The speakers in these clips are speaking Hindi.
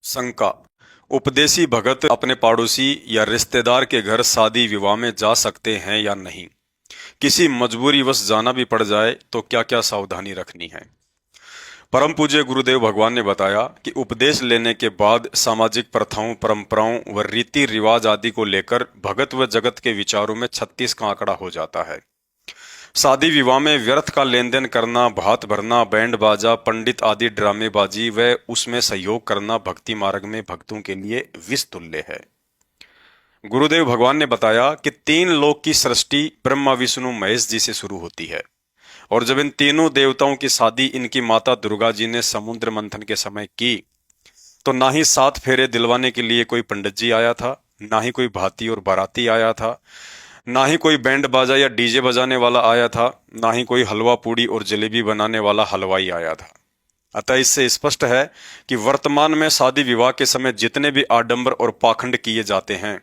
शंका। उपदेशी भगत अपने पड़ोसी या रिश्तेदार के घर शादी विवाह में जा सकते हैं या नहीं? किसी मजबूरीवश जाना भी पड़ जाए तो क्या क्या सावधानी रखनी है? परम पूज्य गुरुदेव भगवान ने बताया कि उपदेश लेने के बाद सामाजिक प्रथाओं, परंपराओं व रीति रिवाज आदि को लेकर भगत व जगत के विचारों में 36 का आंकड़ा हो जाता है। शादी विवाह में व्यर्थ का लेन देन करना, भात भरना, बैंड बाजा, पंडित आदि ड्रामेबाजी व उसमें सहयोग करना भक्ति मार्ग में भक्तों के लिए विष तुल्य है। गुरुदेव भगवान ने बताया कि तीन लोक की सृष्टि ब्रह्मा विष्णु महेश जी से शुरू होती है, और जब इन तीनों देवताओं की शादी इनकी माता दुर्गा जी ने समुद्र मंथन के समय की, तो ना ही 7 फेरे दिलवाने के लिए कोई पंडित जी आया था, ना ही कोई भाती और बाराती आया था, ना ही कोई बैंड बाजा या डीजे बजाने वाला आया था, ना ही कोई हलवा पूड़ी और जलेबी बनाने वाला हलवाई आया था। अतः इससे स्पष्ट है कि वर्तमान में शादी विवाह के समय जितने भी आडंबर और पाखंड किए जाते हैं,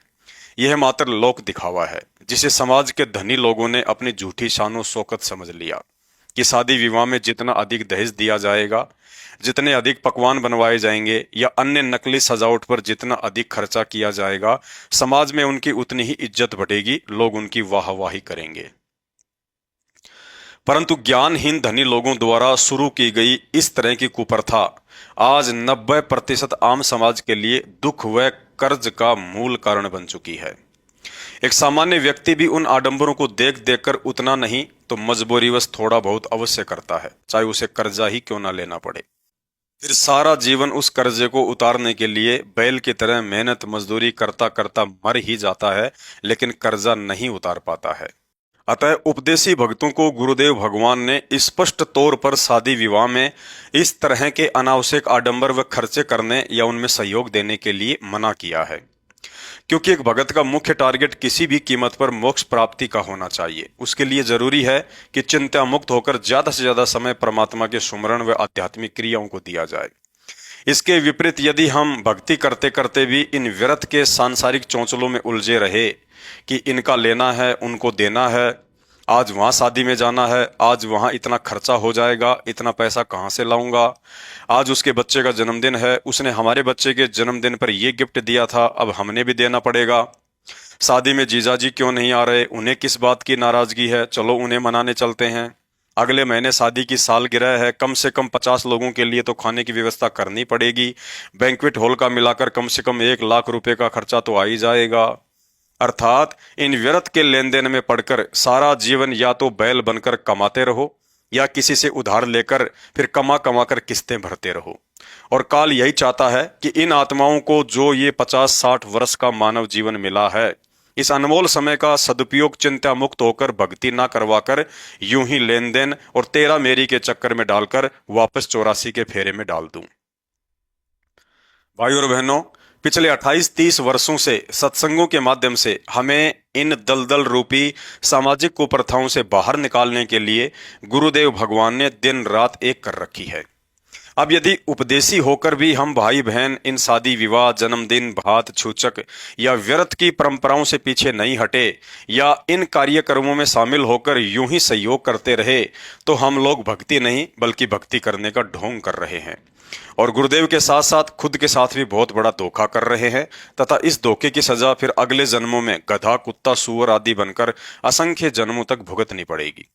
यह मात्र लोक दिखावा है, जिसे समाज के धनी लोगों ने अपनी झूठी शानो शौकत समझ लिया कि शादी विवाह में जितना अधिक दहेज दिया जाएगा, जितने अधिक पकवान बनवाए जाएंगे या अन्य नकली सजावट पर जितना अधिक खर्चा किया जाएगा, समाज में उनकी उतनी ही इज्जत बढ़ेगी, लोग उनकी वाहवाही करेंगे। परंतु ज्ञानहीन धनी लोगों द्वारा शुरू की गई इस तरह की कुप्रथा आज 90% आम समाज के लिए दुख व कर्ज का मूल कारण बन चुकी है। एक सामान्य व्यक्ति भी उन आडंबरों को देख देखकर उतना नहीं तो मजबूरीवश थोड़ा बहुत अवश्य करता है, चाहे उसे कर्जा ही क्यों ना लेना पड़े। फिर सारा जीवन उस कर्जे को उतारने के लिए बैल की तरह मेहनत मजदूरी करता करता मर ही जाता है, लेकिन कर्जा नहीं उतार पाता है। अतः उपदेशी भक्तों को गुरुदेव भगवान ने स्पष्ट तौर पर शादी विवाह में इस तरह के अनावश्यक आडंबर व खर्चे करने या उनमें सहयोग देने के लिए मना किया है, क्योंकि एक भगत का मुख्य टारगेट किसी भी कीमत पर मोक्ष प्राप्ति का होना चाहिए। उसके लिए जरूरी है कि चिंता मुक्त होकर ज्यादा से ज्यादा समय परमात्मा के सुमरण व आध्यात्मिक क्रियाओं को दिया जाए। इसके विपरीत यदि हम भक्ति करते करते भी इन व्यर्थ के सांसारिक चौंचलों में उलझे रहे कि इनका लेना है, उनको देना है, आज वहां शादी में जाना है, आज वहां इतना खर्चा हो जाएगा, इतना पैसा कहां से लाऊंगा, आज उसके बच्चे का जन्मदिन है, उसने हमारे बच्चे के जन्मदिन पर यह गिफ्ट दिया था, अब हमने भी देना पड़ेगा, शादी में जीजाजी क्यों नहीं आ रहे, उन्हें किस बात की नाराजगी है, चलो उन्हें मनाने चलते हैं, अगले महीने शादी की सालगिरह है, कम से कम 50 लोगों के लिए तो खाने की व्यवस्था करनी पड़ेगी, बैंक्वेट हॉल का मिलाकर कम से कम 1 लाख रुपए का खर्चा तो आ ही जाएगा। अर्थात इन व्यर्थ के लेन देन में पड़कर सारा जीवन या तो बैल बनकर कमाते रहो या किसी से उधार लेकर फिर कमा कमा कर किस्तें भरते रहो। और काल यही चाहता है कि इन आत्माओं को जो ये 50-60 वर्ष का मानव जीवन मिला है, इस अनमोल समय का सदुपयोग चिंता मुक्त होकर भक्ति ना करवाकर यूं ही लेन देन और तेरा मेरी के चक्कर में डालकर वापस 84 के फेरे में डाल दूं। भाई और बहनों, पिछले 28-30 वर्षों से सत्संगों के माध्यम से हमें इन दलदल रूपी सामाजिक कुप्रथाओं से बाहर निकालने के लिए गुरुदेव भगवान ने दिन रात एक कर रखी है। अब यदि उपदेशी होकर भी हम भाई बहन इन शादी विवाह, जन्मदिन, भात छूचक या व्यर्थ की परंपराओं से पीछे नहीं हटे या इन कार्यक्रमों में शामिल होकर यूं ही सहयोग करते रहे, तो हम लोग भक्ति नहीं बल्कि भक्ति करने का ढोंग कर रहे हैं, और गुरुदेव के साथ साथ खुद के साथ भी बहुत बड़ा धोखा कर रहे हैं, तथा इस धोखे की सजा फिर अगले जन्मों में गधा, कुत्ता, सूअर आदि बनकर असंख्य जन्मों तक भुगतनी पड़ेगी।